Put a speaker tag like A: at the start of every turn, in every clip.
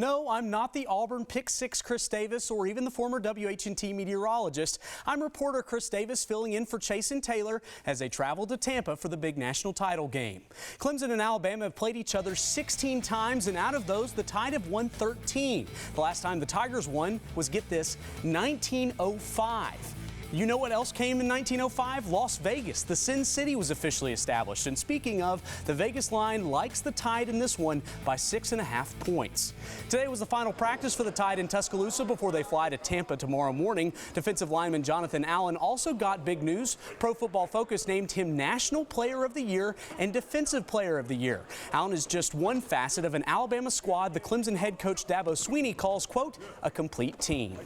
A: No, I'm not the Auburn Pick Six Chris Davis or even the former WHNT meteorologist. I'm reporter Chris Davis filling in for Chase and Taylor as they travel to Tampa for the big national title game. Clemson and Alabama have played each other 16 times, and out of those, the Tide have won 13. The last time the Tigers won was, get this, 1905. You know what else came in 1905? Las Vegas. The Sin City was officially established. And speaking of, the Vegas line likes the Tide in this one by 6.5 points. Today was the final practice for the Tide in Tuscaloosa before they fly to Tampa tomorrow morning. Defensive lineman Jonathan Allen also got big news. Pro Football Focus named him National Player of the Year and Defensive Player of the Year. Allen is just one facet of an Alabama squad the Clemson head coach Dabo Swinney calls, quote, a complete team.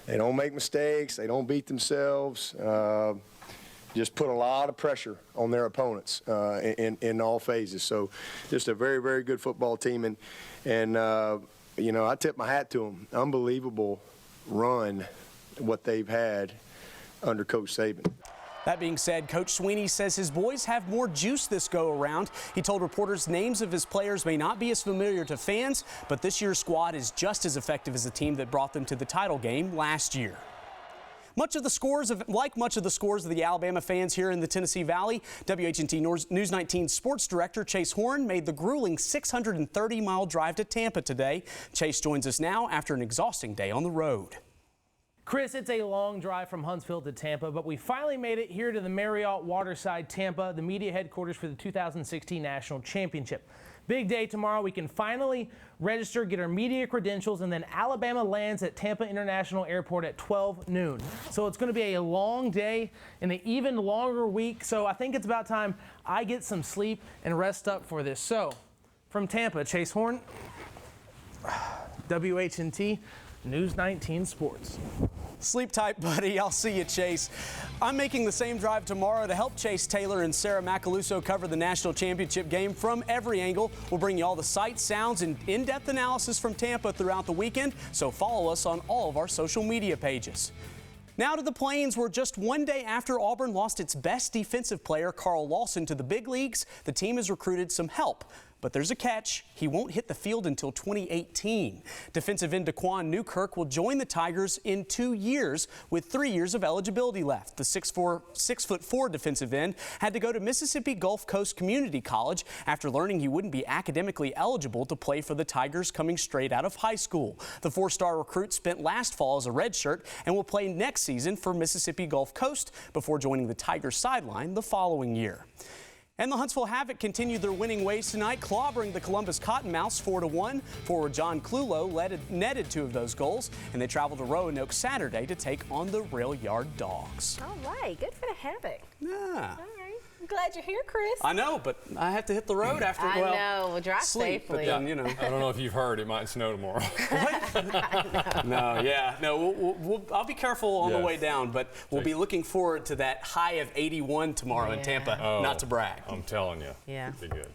B: They don't make mistakes. They don't beat themselves. Just put a lot of pressure on their opponents in all phases. So just a very, very good football team. And you know, I tip my hat to them. Unbelievable run what they've had under Coach Saban.
A: That being said, Coach Swinney says his boys have more juice this go-around. He told reporters names of his players may not be as familiar to fans, but this year's squad is just as effective as the team that brought them to the title game last year. Much of the scores of the Alabama fans here in the Tennessee Valley, WHNT News 19 sports director Chase Horn made the grueling 630-mile drive to Tampa today. Chase joins us now after an exhausting day on the road.
C: Chris, it's a long drive from Huntsville to Tampa, but we finally made it here to the Marriott Waterside Tampa, the media headquarters for the 2016 National Championship. Big day tomorrow. We can finally register, get our media credentials, and then Alabama lands at Tampa International Airport at 12 noon. So it's going to be a long day and an even longer week. So I think it's about time I get some sleep and rest up for this. So from Tampa, Chase Horn, WHNT News 19 Sports.
A: Sleep tight, buddy. I'll see you, Chase. I'm making the same drive tomorrow to help Chase Taylor and Sarah Macaluso cover the national championship game from every angle. We'll bring you all the sights, sounds, and in-depth analysis from Tampa throughout the weekend, so follow us on all of our social media pages. Now to the Plains, where just one day after Auburn lost its best defensive player, Carl Lawson, to the big leagues, the team has recruited some help. But there's a catch. He won't hit the field until 2018. Defensive end Daquan Newkirk will join the Tigers in 2 years with 3 years of eligibility left. The 6'4" defensive end had to go to Mississippi Gulf Coast Community College after learning he wouldn't be academically eligible to play for the Tigers coming straight out of high school. The four-star recruit spent last fall as a redshirt and will play next season for Mississippi Gulf Coast before joining the Tigers sideline the following year. And the Huntsville Havoc continued their winning ways tonight, clobbering the Columbus Cottonmouths 4-1. Forward John Clulo netted 2 of those goals, and they traveled to Roanoke Saturday to take on the Rail Yard Dogs.
D: All right, good for the Havoc.
A: Yeah.
D: All right, I'm glad you're here, Chris.
A: I know, but I have to hit the road after,
D: we'll drive
A: sleep,
D: safely.
A: But then, you know.
E: I don't know if you've heard, it might snow tomorrow.
A: I'll be careful on the way down, but we'll be looking forward to that high of 81 tomorrow in Tampa, not to brag.
E: I'm telling you.
D: Yeah.
E: It'll be good.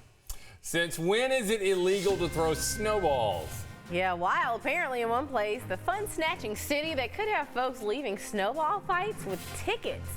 E: Since when is it illegal to throw snowballs?
D: Yeah, wild. Apparently in one place, the fun-snatching city that could have folks leaving snowball fights with tickets.